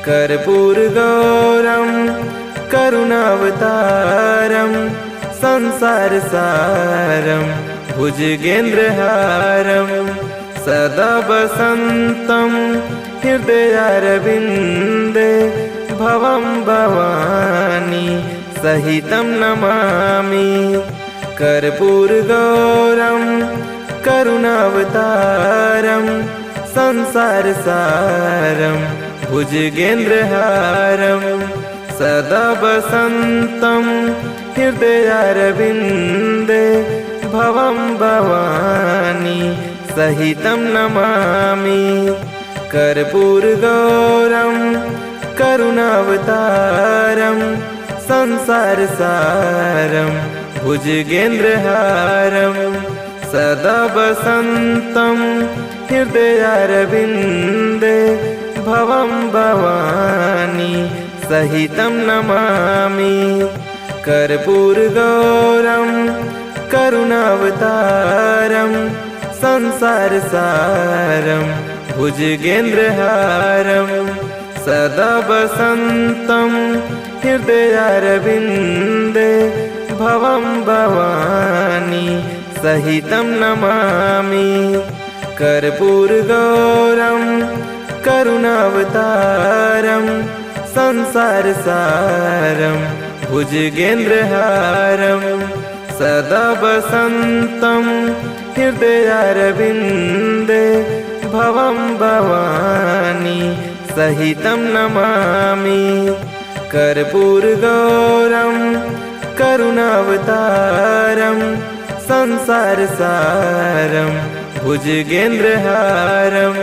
कर्पूरगौरं करुणावतारं संसारसारं भुजगेन्द्रहारं सदा वसन्तं हृदयारविन्दे भवं भवानी सहितं नमामि। कर्पूरगौरं करुणावतारं संसारसारं भुजगेन्द्रहारं सदा वसन्तं हृदयारविन्दे भवं भवानी सहितं नमामि। कर्पूरगौरं करुणावतारं संसारसारं भुजगेन्द्रहारं सदा वसन्तं हृदयारविन्दे भवं भवानी सहितं नमामि। कर्पूरगौरं करुणावतारं संसारसारं भुजगेन्द्रहारं सदा वसन्तं हृदयारविन्दे भवं भवानी सहितं नमामि। कर्पूरगौरं करुणावतारं संसारसारं भुजगेन्द्रहारं सदा वसन्तं हृदयारविन्दे भवं भवानी सहितं नमामि। कर्पूरगौरं करुणावतारं संसारसारं भुजगेन्द्रहारं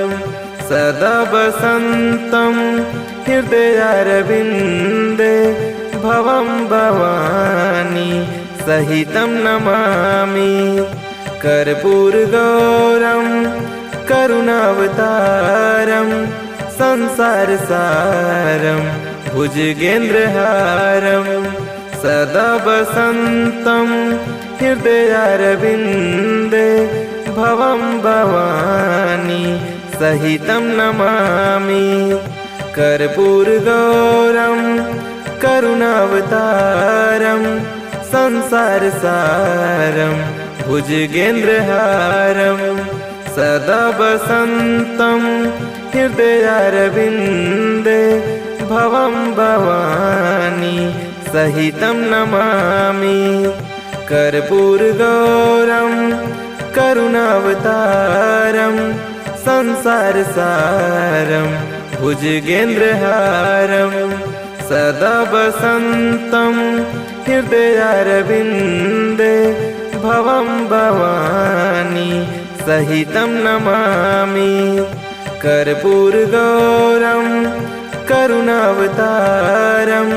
सदा वसन्तं हृदयारविन्दे भवं भवानी सहितं नमामि। कर्पूरगौरं करुणावतारं संसारसारं भुजगेन्द्रहारं सदा वसन्तं हृदयारविन्दे भवं भवानी सहितं नमामि। कर्पूरगौरं करुणावतारं संसारसारं भुजगेन्द्रहारं सदा वसन्तं हृदयारविन्दे भवं भवानी सहितं नमामि। कर्पूरगौरं करुणावतारं संसारसारं भुजगेन्द्रहारं सदा वसन्तं हृदयारविन्दे भवं भवानी सहितं नमामि। कर्पूरगौरं करुणावतारं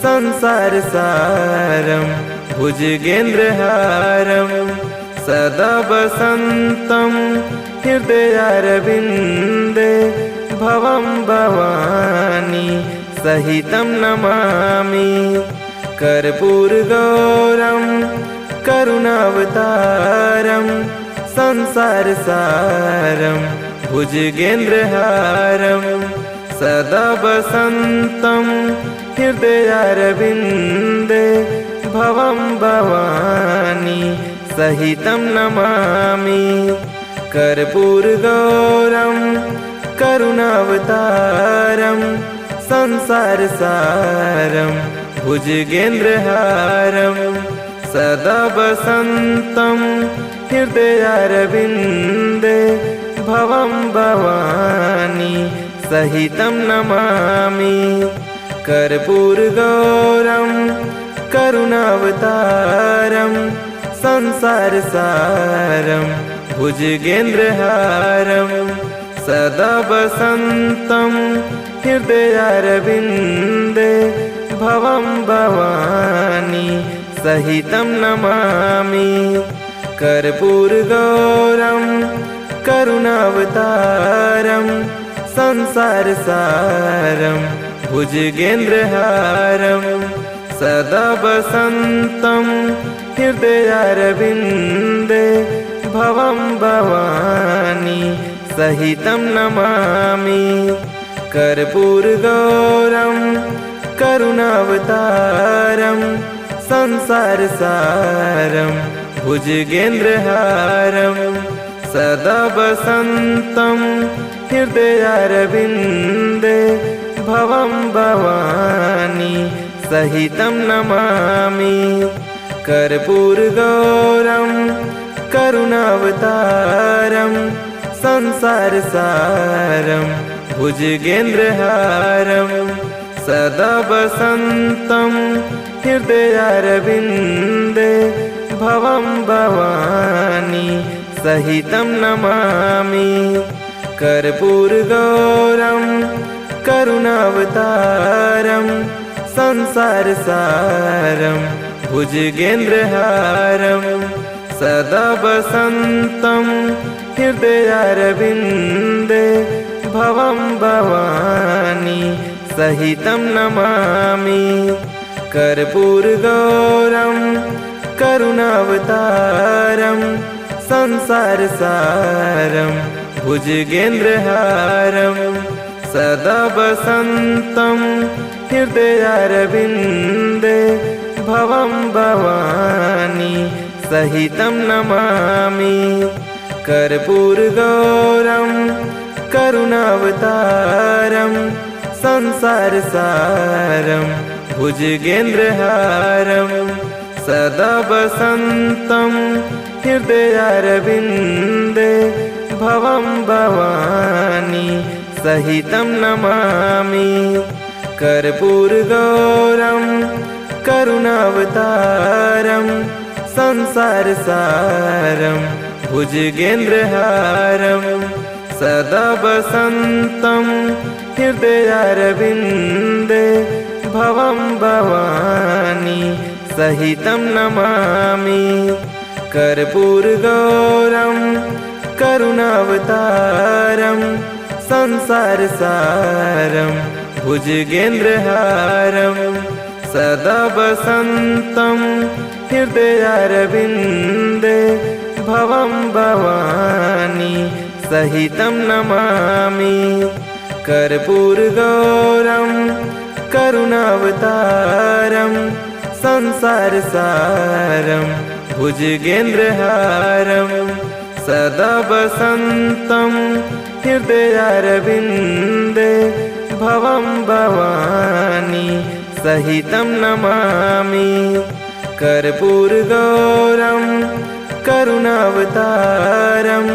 संसारसारं भुजगेन्द्रहारं सदा वसन्तं हृदयारविन्दे भवं भवानी सहितं नमामि। कर्पूरगौरं करुणावतारं संसारसारं भुजगेन्द्रहारं सदा वसन्तं हृदयारविन्दे भवं भवानी सहितं नमामि। कर्पूरगौरं करुणावतारं संसारसारं भुजगेन्द्रहारं सदा वसन्तं हृदयारविन्दे भवं भवानी सहितं नमामि। कर्पूरगौरं करुणावतारं संसारसारं भुजगेन्द्रहारं सदा वसन्तं हृदयारविन्दे भवं भवानी सहितं नमामि। कर्पूरगौरं करुणावतारं संसारसारं भुजगेन्द्रहारं सदा वसन्तं हृदयारविन्दे भवं भवानी सहितं नमामि। कर्पूरगौरं करुणावतारं संसारसारं भुजगेन्द्रहारं सदा वसन्तं हृदयारविन्दे भवं भवानी सहितं नमामि। कर्पूरगौरं करुणावतारं संसारसारं भुजगेन्द्रहारं सदा वसन्तं हृदयारविन्दे भवं भवानी सहितं नमामि। कर्पूरगौरं करुणावतारं संसारसारं भुजगेन्द्रहारं सदा वसन्तं हृदयारविन्दे भवं भवानी सहितं नमामि। कर्पूरगौरं करुणावतारं संसारसारं भुजगेन्द्रहारं सदा वसन्तं हृदयारविन्दे भवं भवानी सहितं नमामि। कर्पूरगौरं करुणावतारं संसारसारं भुजगेन्द्रहारं सदा वसन्तं हृदयारविन्दे भवं भवानी सहितं नमामि। कर्पूरगौरं करुणावतारं संसारसारं भुजगेन्द्रहारं सदा वसन्तं हृदयारविन्दे भवं भवानी सहितं नमामि। कर्पूरगौरं करुणावतारं संसारसारं भुजगेन्द्रहारं सदा वसन्तं हृदयारविन्दे भवं भवानी सहितं नमामि। कर्पूरगौरं करुणावतारं संसारसारं भुजगेन्द्रहारं सदा वसन्तं हृदयारविन्दे भवं भवानी सहितं नमामि। कर्पूरगौरं करुणावतारं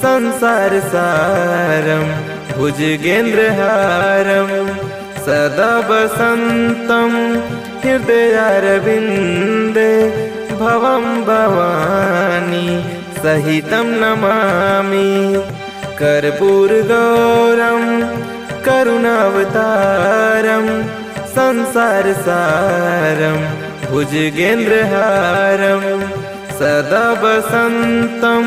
संसारसारं भुजगेन्द्रहारं सदा वसन्तं हृदयारविन्दे भवं भवानी सहितं नमामि। कर्पूरगौरं करुणावतारं संसारसारं भुजगेन्द्रहारं सदा वसन्तं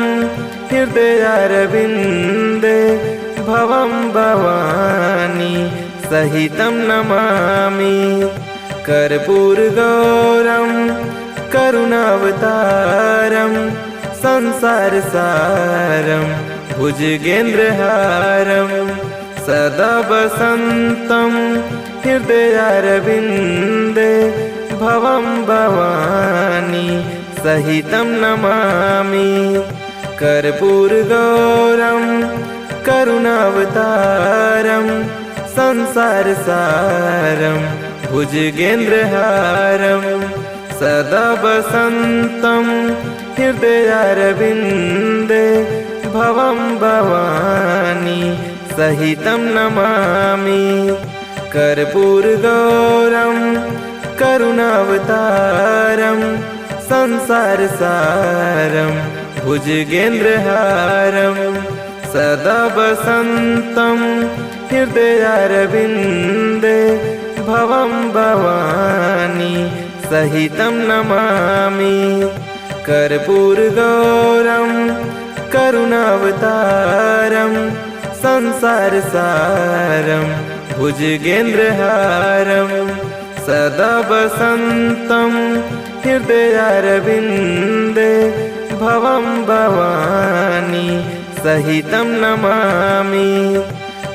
हृदयारविन्दे भवं भवानी सहितं नमामि। कर्पूरगौरं करुणावतारं संसारसारं भुजगेन्द्रहारं सदा वसन्तं हृदयारविन्दे भवं भवानी सहितं नमामि। कर्पूरगौरं करुणावतारं संसारसारं भुजगेन्द्रहारं सदा वसन्तं हृदयारविन्दे भवं भवानी सहितं नमामि। कर्पूरगौरं करुणावतारं संसारसारं भुजगेन्द्रहारं सदा वसन्तं हृदयारविन्दे भवं भवानी सहितं नमामि। कर्पूरगौरं करुणावतारं संसारसारं भुजगेन्द्रहारं सदा वसन्तं हृदयारविन्दे भवं भवानी सहितं नमामि।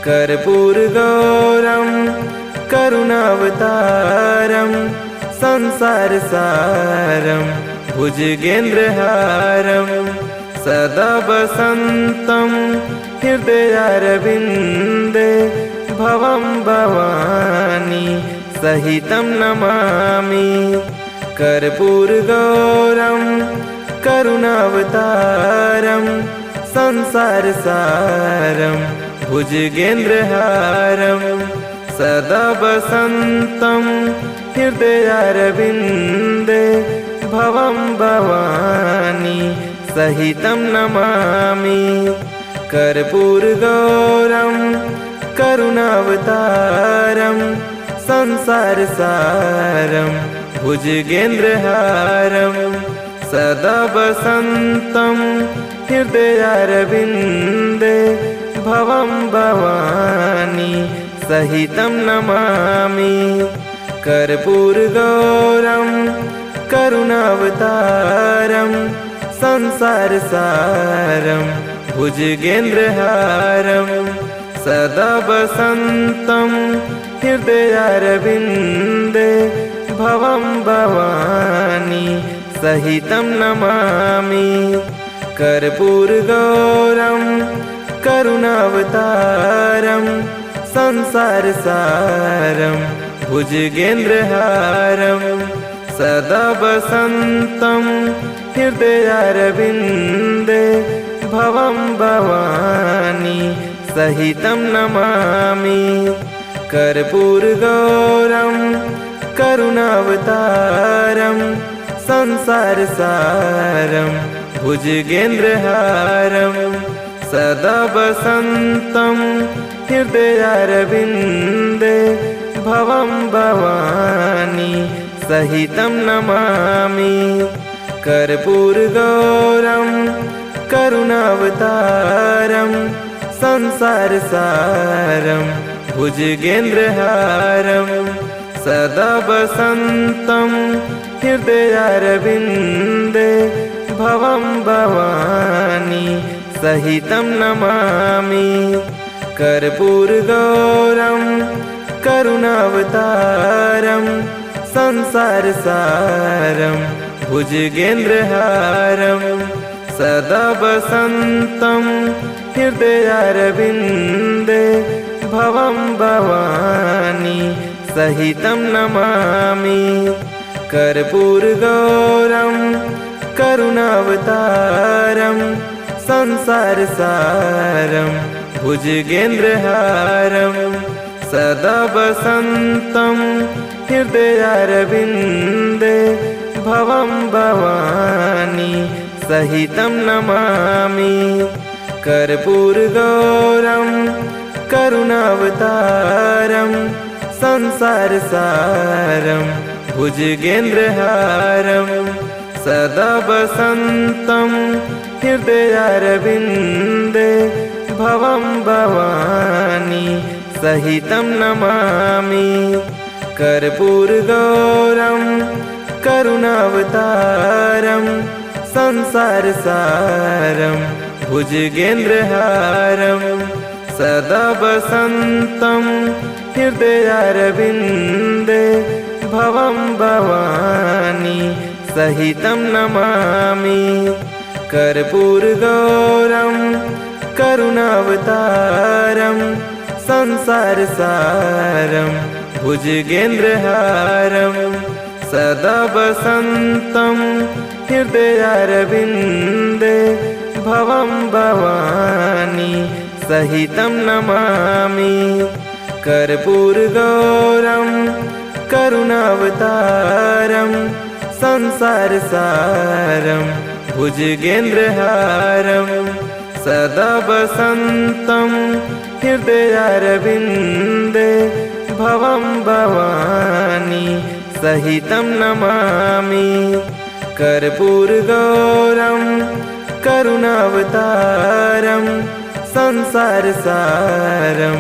कर्पूरगौरं करुणावतारं संसारसारं भुजगेन्द्रहारं सदा वसन्तं हृदयारविन्दे भवं भवानी सहितं नमामि। कर्पूरगौरं करुणावतारं संसारसारं भुजगेन्द्रहारं सदा वसन्तं हृदयारविन्दे भवं भवानी सहितं नमामि। कर्पूरगौरं करुणावतारं संसारसारं भुजगेन्द्रहारं सदा वसन्तं हृदयारविन्दे भवं भवानी सहितं नमामि। कर्पूरगौरं करुणावतारं संसारसारं भुजगेन्द्रहारं सदा वसन्तं हृदयारविन्दे भवं भवानी सहितं नमामि। कर्पूरगौरं करुणावतारं संसारसारं भुजगेन्द्रहारं सदा वसन्तं हृदयारविन्दे भवं भवानी सहितं नमामि। कर्पूरगौरं करुणावतारं संसारसारं भुजगेन्द्रहारं सदा वसन्तं हृदयारविन्दे भवं भवानी सहितं नमामि। कर्पूरगौरं करुणावतारं संसारसारं भुजगेन्द्रहारं सदा वसन्तं हृदयारविन्दे भवं भवानी सहितं नमामि। कर्पूरगौरं करुणावतारं संसारसारं भुजगेन्द्रहारं सदा वसन्तं हृदयारविन्दे भवं भवानी सहितं नमामि। कर्पूरगौरं करुणावतारं संसारसारं भुजगेन्द्रहारं सदा वसन्तं हृदयारविन्दे भवं भवानी सहितं नमामि। कर्पूरगौरं करुणावतारं संसारसारं भुजगेन्द्रहारं सदा वसन्तं हृदयारविन्दे भवं भवानी सहितं नमामि। कर्पूरगौरं करुणावतारं संसारसारं भुजगेन्द्रहारं सदा वसन्तं हृदयारविन्दे भवं भवानी सहितं नमामि। कर्पूरगौरं करुणावतारं संसारसारं भुजगेन्द्रहारं सदा वसन्तं हृदयारविन्दे भवं भवानी सहितं नमामि। कर्पूरगौरं करुणावतारं संसारसारं भुजगेन्द्रहारं सदा वसन्तं हृदयारविन्दे भवं भवानी सहितं नमामि। कर्पूरगौरं करुणावतारं संसारसारं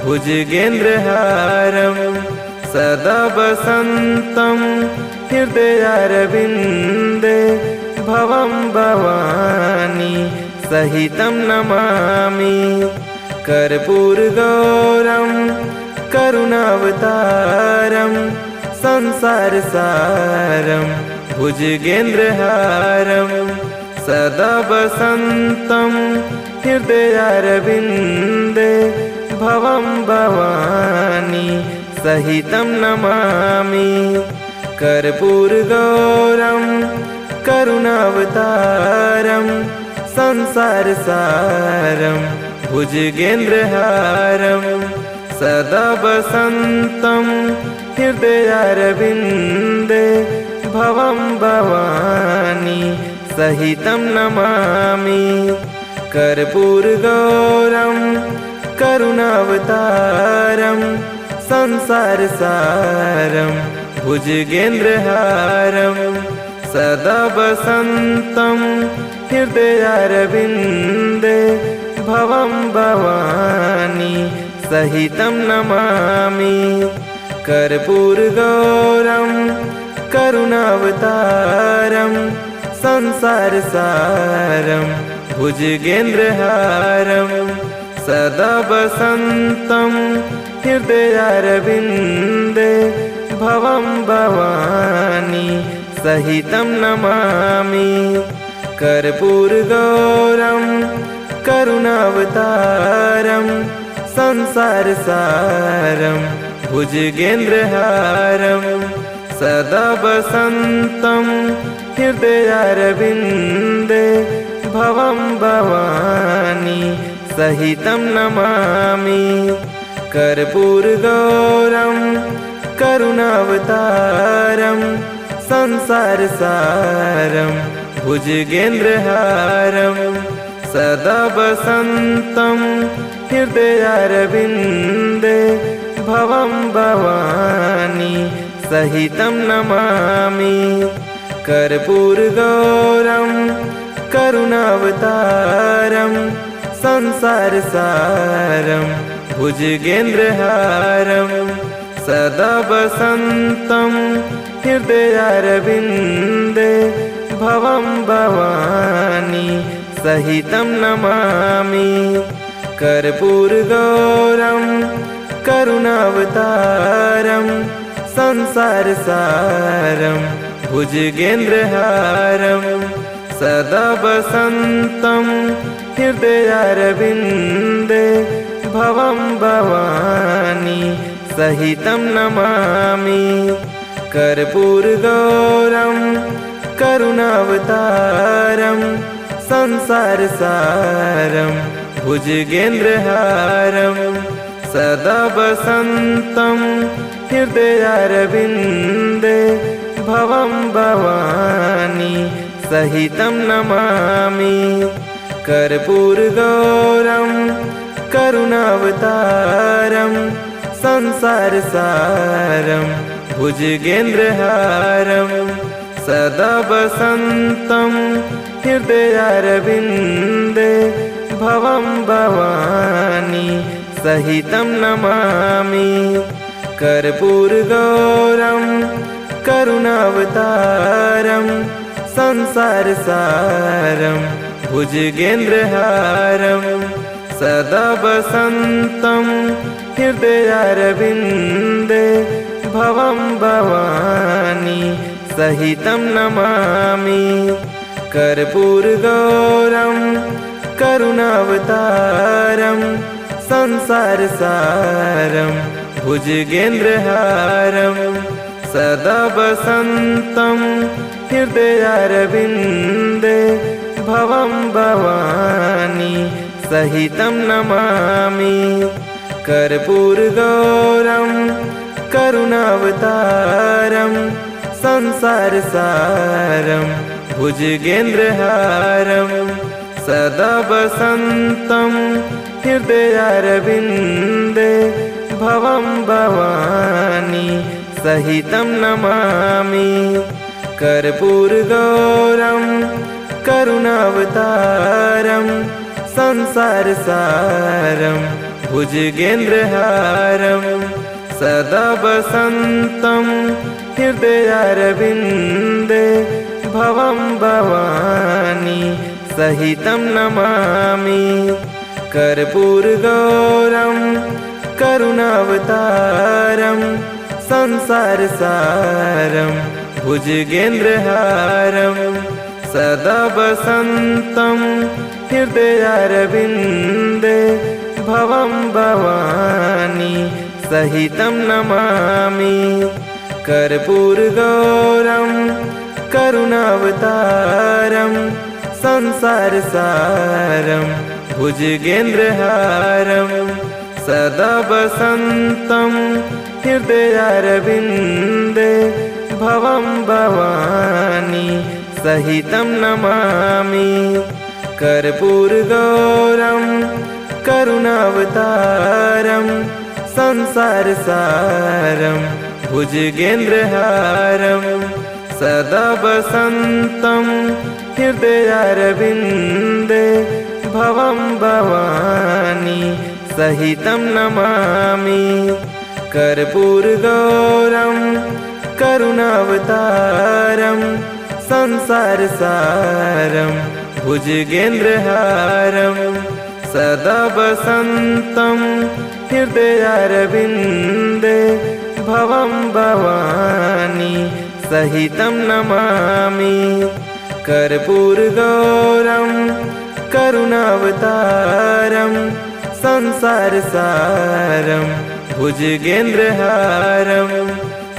भुजगेन्द्रहारं सदा वसन्तं हृदयारविन्दे भवं भवानी सहितं नमामि। कर्पूरगौरं करुणावतारं संसारसारं भुजगेन्द्रहारं सदा वसन्तं हृदयारविन्दे भवं भवानी सहितं नमामि। कर्पूरगौरं करुणावतारं संसारसारं भुजगेन्द्रहारं सदा वसन्तं हृदयारविन्दे भवं भवानी सहितं नमामि। कर्पूरगौरं करुणावतारं संसारसारं भुजगेन्द्रहारं सदा वसन्तं हृदयारविन्दे भवं भवानी सहितं नमामि। कर्पूरगौरं करुणावतारं संसारसारं भुजगेन्द्रहारं सदा वसन्तं हृदयारविन्दे भवं भवानी सहितं नमामि। कर्पूरगौरं करुणावतारं संसारसारं भुजगेन्द्रहारं सदा वसन्तं हृदयारविन्दे भवं भवानी सहितं नमामि। कर्पूरगौरं करुणावतारं संसारसारं भुजगेन्द्रहारं सदा वसन्तं हृदयारविन्दे भवं भवानी सहितं नमामि। कर्पूरगौरं करुणावतारं संसारसारं भुजगेन्द्रहारं सदा वसन्तं हृदयारविन्दे भवं भवानी सहितं नमामि। कर्पूरगौरं करुणावतारं संसारसारं भुजगेन्द्रहारं सदा वसन्तं हृदयारविन्दे भवं भवानी सहितं नमामि। कर्पूरगौरं करुणावतारं संसारसारं भुजगेन्द्रहारं सदा वसन्तं हृदयारविन्दे भवं भवानी सहितं नमामि। कर्पूरगौरं करुणावतारं संसारसारं भुजगेन्द्रहारं सदा वसन्तं हृदयारविन्दे भवं भवानी सहितं नमामि। कर्पूरगौरं करुणावतारं संसारसारं भुजगेन्द्रहारं सदा वसन्तं हृदयारविन्दे भवं भवानी सहितं नमामि। कर्पूरगौरं करुणावतारं संसारसारं भुजगेन्द्रहारं सदा वसन्तं हृदयारविन्दे भवं भवानी सहितं नमामि। कर्पूरगौरं करुणावतारं संसारसारं भुजगेन्द्रहारं सदा वसन्तं हृदयारविन्दे भवं भवानी सहितं नमामि। कर्पूरगौरं करुणावतारं संसारसारं भुजगेन्द्रहारं सदा वसन्तं हृदयारविन्दे भवं भवानी सहितं नमामि। कर्पूरगौरं करुणावतारं संसारसारं भुजगेन्द्रहारं सदा वसन्तं हृदयारविन्दे भवं भवानी सहितं नमामि। कर्पूरगौरं करुणावतारं संसारसारं भुजगेन्द्रहारं सदा वसन्तं हृदयारविन्दे भवं भवानी सहितं नमामि। कर्पूरगौरं करुणावतारं संसारसारं भुजगेन्द्रहारं सदा वसन्तं हृदयारविन्दे भवं भवानी सहितं नमामि। कर्पूरगौरं करुणावतारं संसारसारं भुजगेन्द्रहारं सदा वसन्तं हृदयारविन्दे भवं भवानी सहितं नमामि। कर्पूरगौरं करुणावतारं संसारसारं भुजगेन्द्रहारं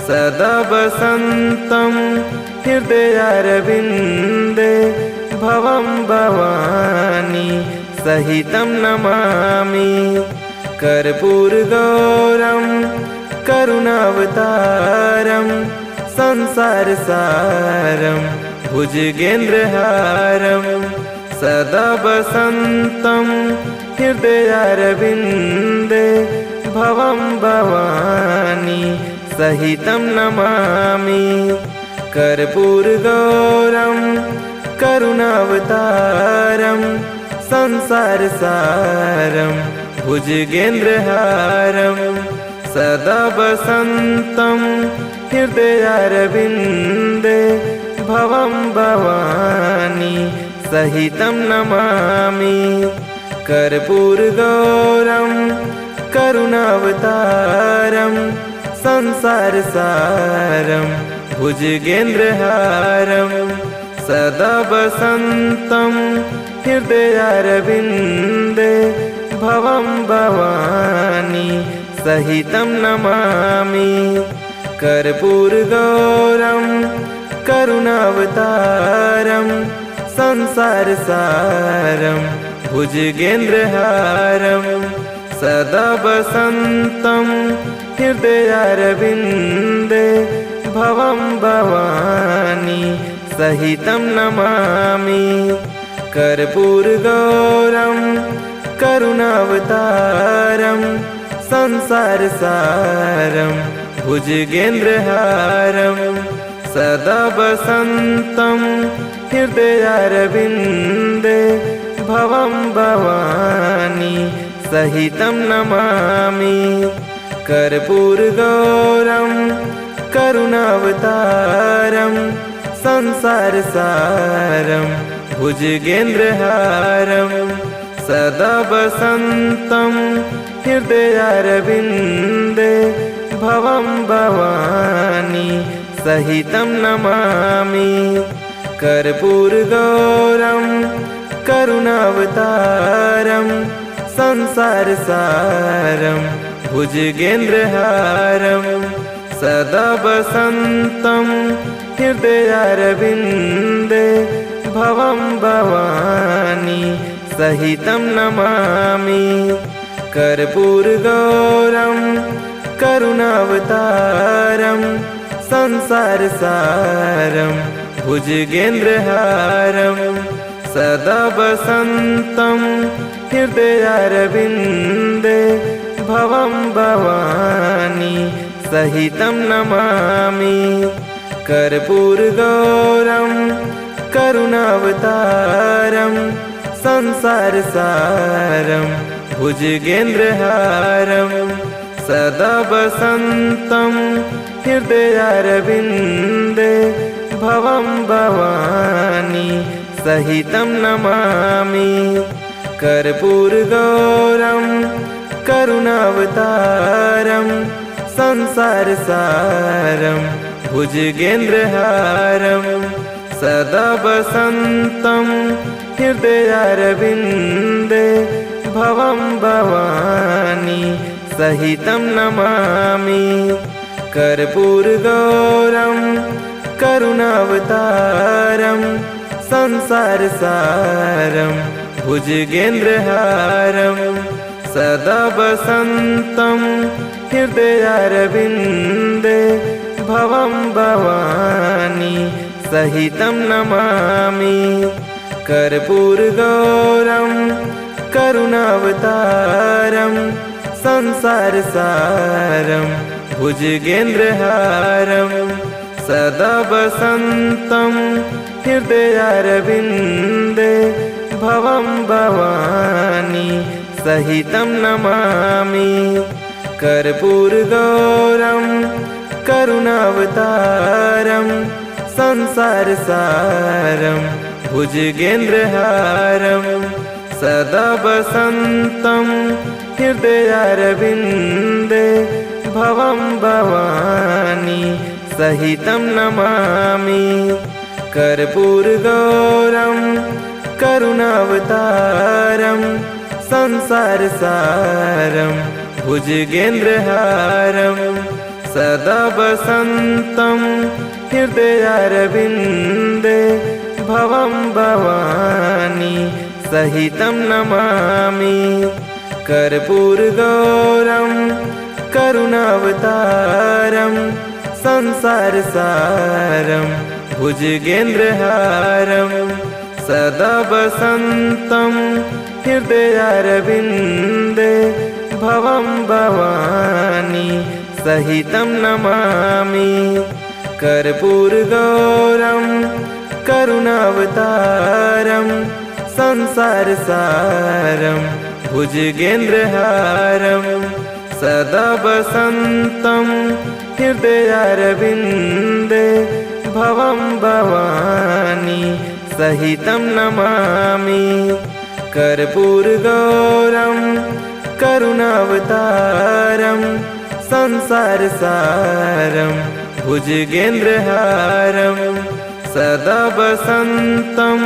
सदा वसन्तं हृदयारविन्दे भवं भवानी सहितं नमामि। कर्पूरगौरं करुणावतारं संसारसारं भुजगेन्द्रहारं सदा वसन्तं हृदयारविन्दे भवं भवानी सहितं नमामि। कर्पूरगौरं करुणावतारं संसारसारं भुजगेन्द्रहारं सदा वसन्तं हृदयारविन्दे भवं भवानी सहितं नमामि। कर्पूरगौरं करुणावतारं संसारसारं भुजगेन्द्रहारं सदा वसन्तं हृदयारविन्दे भवं भवानी सहितं नमामि। कर्पूरगौरं करुणावतारं संसारसारं भुजगेन्द्रहारं सदा वसन्तं हृदयारविन्दे भवं भवानी सहितं नमामि। कर्पूरगौरं करुणावतारं संसारसारं भुजगेन्द्रहारं सदा वसन्तं हृदयारविन्दे भवं भवानी सहितं नमामि। कर्पूरगौरं करुणावतारं संसारसारं भुजगेन्द्रहारं सदा वसन्तं हृदयारविन्दे भवं भवानी सहितं नमामि। कर्पूरगौरं करुणावतारं संसारसारं भुजगेन्द्रहारं सदा वसन्तं हृदयारविन्दे भवं भवानी सहितं नमामि। कर्पूरगौरं करुणावतारं संसारसारं भुजगेन्द्रहारं सदा वसन्तं हृदयारविन्दे भवं भवानी सहितं नमामि। कर्पूरगौरं करुणावतारं संसारसारं भुजगेन्द्रहारं सदा वसन्तं हृदयारविन्दे भवं भवानी सहितं नमामि। कर्पूरगौरं करुणावतारं संसारसारं भुजगेन्द्रहारं सदा वसन्तं हृदयारविन्दे भवं भवानी सहितं नमामि। कर्पूरगौरं करुणावतारं संसारसारं भुजगेन्द्रहारं सदा वसन्तं हृदयारविन्दे भवं भवानी सहितं नमामि। कर्पूरगौरं करुणावतारं संसारसारं भुजगेन्द्रहारं सदा वसन्तं हृदयारविन्दे भवं भवानी सहितं नमामि। कर्पूरगौरं करुणावतारं संसारसारं भुजगेन्द्रहारं सदा वसन्तं हृदयारविन्दे भवं भवानी सहितं नमामि। कर्पूरगौरं करुणावतारं संसारसारं भुजगेन्द्रहारं सदा वसन्तं हृदयारविन्दे भवं भवानी सहितं नमामि। कर्पूरगौरं करुणावतारं संसारसारं भुजगेन्द्रहारं सदा वसन्तं हृदयारविन्दे भवं भवानी सहितं नमामि। कर्पूरगौरं करुणावतारं संसारसारं भुजगेन्द्रहारं सदा वसन्तं हृदयारविन्दे भवं भवानी सहितं नमामि। कर्पूरगौरं करुणावतारं संसारसारं भुजगेन्द्रहारं सदा वसन्तं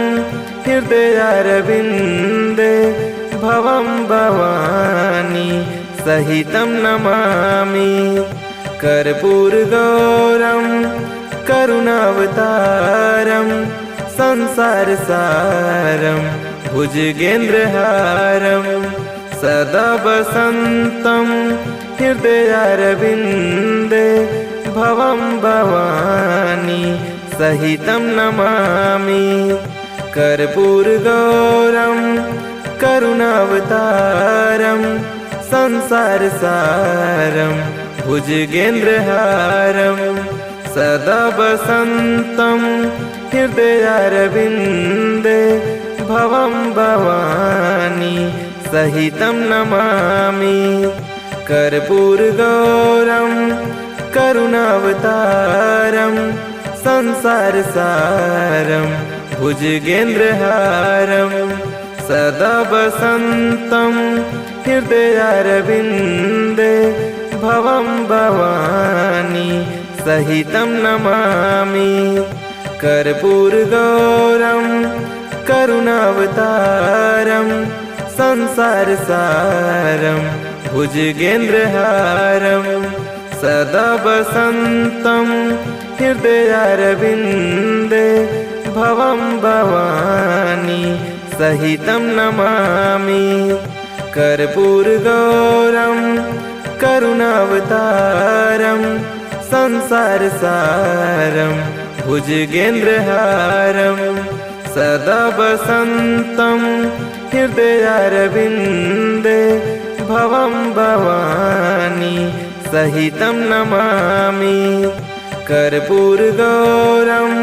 हृदयारविन्दे भवं भवानी सहितं नमामि। कर्पूरगौरं करुणावतारं संसारसारं भुजगेन्द्रहारं सदा वसन्तं हृदयारविन्दे भवं भवानी सहितं नमामि। कर्पूरगौरं करुणावतारं संसारसारं भुजगेन्द्रहारं सदा वसन्तं हृदयारविन्दे भवं भवानी सहितं नमामि। कर्पूरगौरं करुणावतारं संसारसारं भुजगेन्द्रहारं सदा वसन्तं हृदयारविन्दे भवं भवानी सहितं नमामि। कर्पूरगौरं करुणावतारं संसारसारं भुजगेन्द्रहारं सदा वसन्तं हृदयारविन्दे भवं भवानी सहितं नमामि। कर्पूरगौरं करुणावतारं संसारसारं भुजगेन्द्रहारं सदा वसन्तं हृदयारविन्दे भवं भवानी सहितं नमामि। कर्पूरगौरं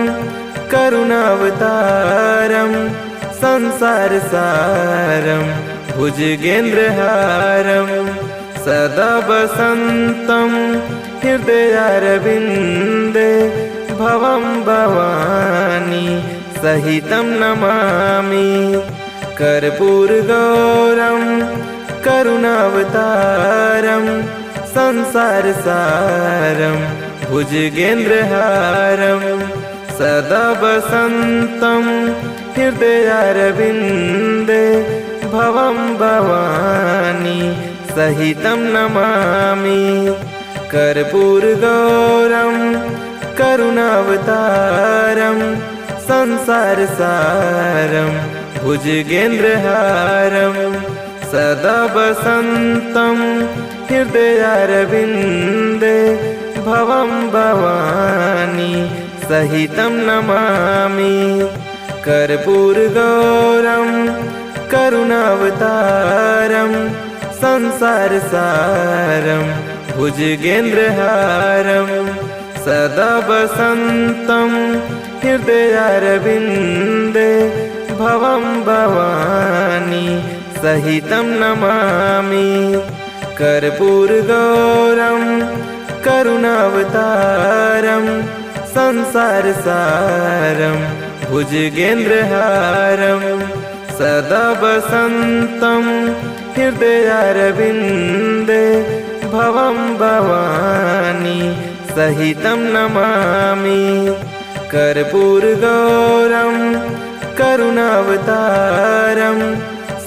करुणावतारं संसारसारं भुजगेन्द्रहारं सदा वसन्तं हृदयारविन्दे भवं भवानी सहितं नमामि। कर्पूरगौरं करुणावतारं संसारसारं भुजगेन्द्रहारं सदा वसन्तं हृदयारविन्दे भवं भवानी सहितं नमामि। कर्पूरगौरं करुणावतारं संसारसारं भुजगेन्द्रहारं सदा वसन्तं हृदयारविन्दे भवं भवानी सहितं नमामि। कर्पूरगौरं करुणावतारं संसारसारं भुजगेन्द्रहारं सदा वसन्तं हृदयारविन्दे भवं भवानी सहितं नमामि। कर्पूरगौरं करुणावतारं संसारसारं भुजगेन्द्रहारं सदा वसन्तं हृदयारविन्दे भवं भवानी सहितं नमामि। कर्पूरगौरं करुणावतारं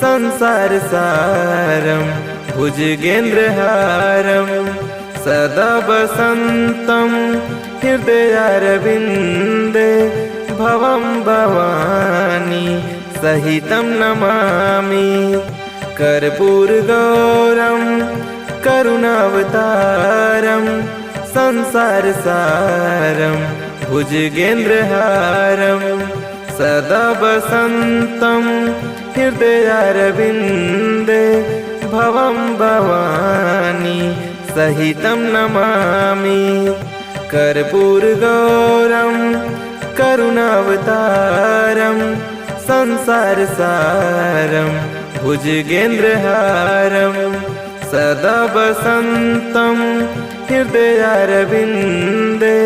संसारसारं भुजगेन्द्रहारं सदा वसन्तं हृदयारविन्दे भवं भवानी सहितं नमामि। कर्पूरगौरं करुणावतारं संसारसारं भुजगेन्द्रहारं सदा वसन्तं हृदयारविन्दे भवं भवानी सहितं नमामि। कर्पूरगौरं करुणावतारं संसारसारं भुजगेन्द्रहारं सदा वसन्तं हृदयारविन्दे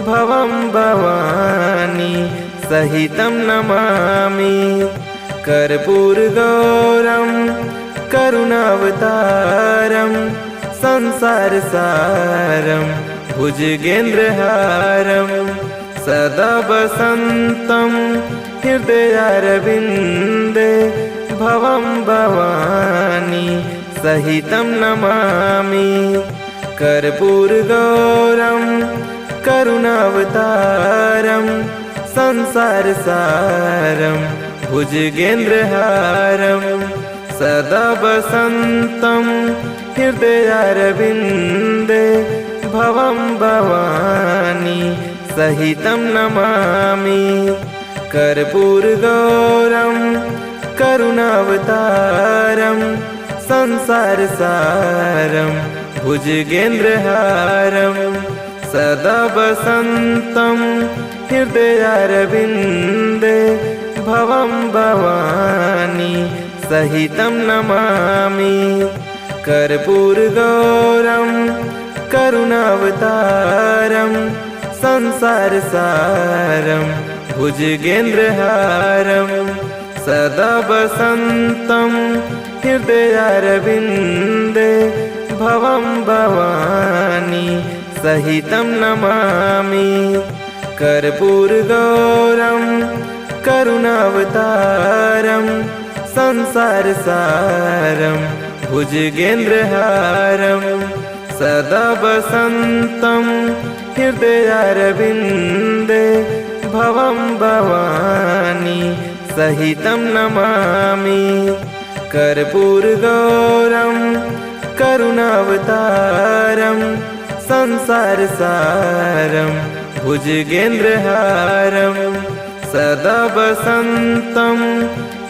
भवं भवानी सहितं नमामि। कर्पूरगौरं करुणावतारं संसारसारं भुजगेन्द्रहारं सदा वसन्तं हृदयारविन्दे भवं भवानी सहितं नमामि। कर्पूरगौरं करुणावतारं संसारसारं भुजगेन्द्रहारं सदा वसन्तं हृदयारविन्दे भवं भवानी सहितं नमामि। कर्पूरगौरं करुणावतारं संसारसारं भुजगेन्द्रहारं सदा वसन्तं हृदयारविन्दे भवं भवानी सहितं नमामि। कर्पूरगौरं करुणावतारं संसारसारं भुजगेन्द्रहारं सदा वसन्तं हृदयारविन्दे भवं भवानी सहितं नमामि। कर्पूरगौरं करुणावतारं संसारसारं भुजगेन्द्रहारं सदा वसन्तं हृदयारविन्दे भवं भवानी सहितं नमामि। कर्पूरगौरं करुणावतारं संसारसारं भुजगेन्द्रहारं सदा वसन्तं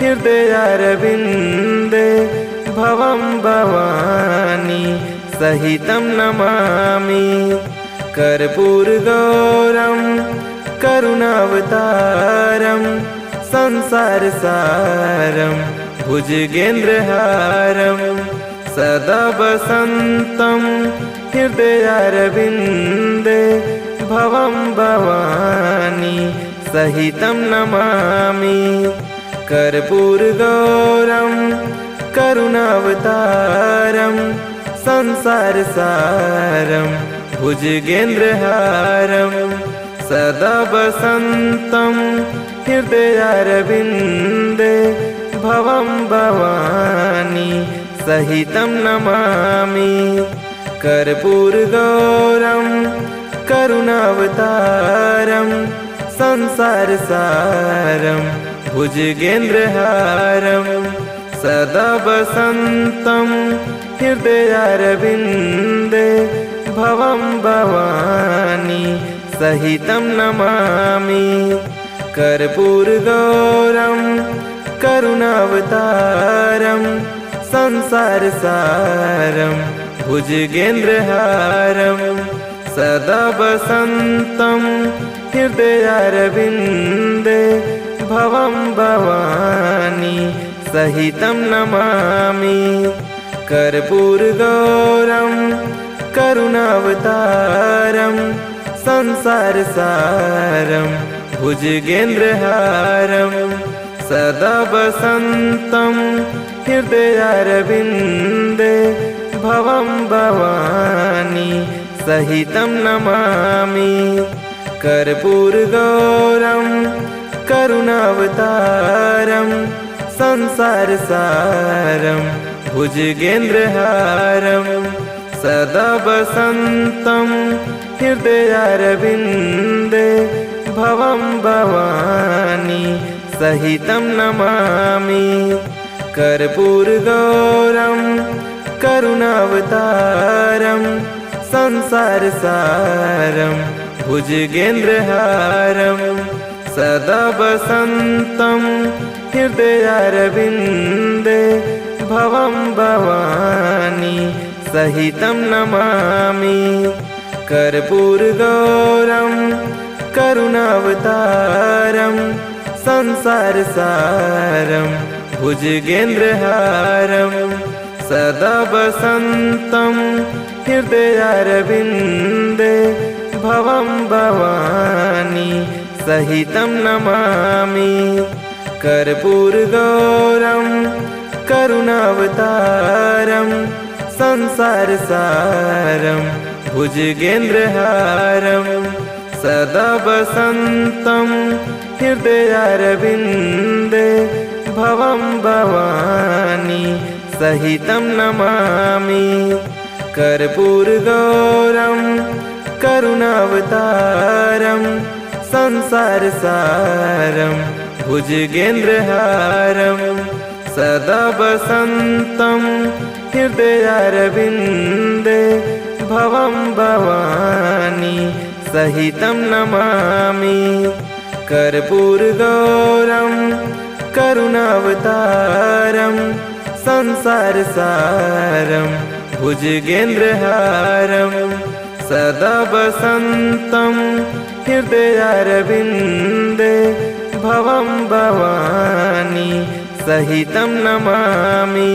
हृदयारविन्दे भवं भवानी सहितं नमामि। कर्पूरगौरं करुणावतारं संसारसारं भुजगेन्द्रहारं सदा वसन्तं हृदयारविन्दे भवं भवानी सहितं नमामि। कर्पूरगौरं करुणावतारं संसारसारं भुजगेन्द्रहारं सदा वसन्तं हृदयारविन्दे भवं भवानी सहितं नमामि। कर्पूरगौरं करुणावतारं संसारसारं भुजगेन्द्रहारं सदा वसन्तं हृदयारविन्दे भवं भवानी सहितं नमामि। कर्पूरगौरं करुणावतारं संसारसारं भुजगेन्द्रहारं सदा वसन्तं हृदयारविन्दे भवं भवानी सहितं नमामि। कर्पूरगौरं करुणावतारं संसारसारं भुजगेन्द्रहारं सदा वसन्तं हृदयारविन्दे भवं भवानी सहितं नमामि। कर्पूरगौरं करुणावतारं संसारसारं भुजगेन्द्रहारं सदा वसन्तं हृदयारविन्दे भवं भवानी सहितं नमामि। कर्पूरगौरं करुणावतारं संसारसारं भुजगेन्द्रहारं सदा वसन्तं हृदयारविन्दे भवं भवानी सहितं नमामि। कर्पूरगौरं करुणावतारं संसारसारं भुजगेन्द्रहारं सदा वसन्तं हृदयारविन्दे भवं भवानी सहितं नमामि। कर्पूरगौरं करुणावतारं संसारसारं भुजगेन्द्रहारं सदा वसन्तं हृदयारविन्दे भवं भवानी सहितं नमामि। कर्पूरगौरं करुणावतारं संसारसारं भुजगेन्द्रहारं सदा वसन्तं हृदयारविन्दे भवं भवानी सहितं नमामि। कर्पूरगौरं करुणावतारं संसारसारं भुजगेन्द्रहारं सदा वसन्तं हृदयारविन्दे भवं भवानी सहितं नमामि।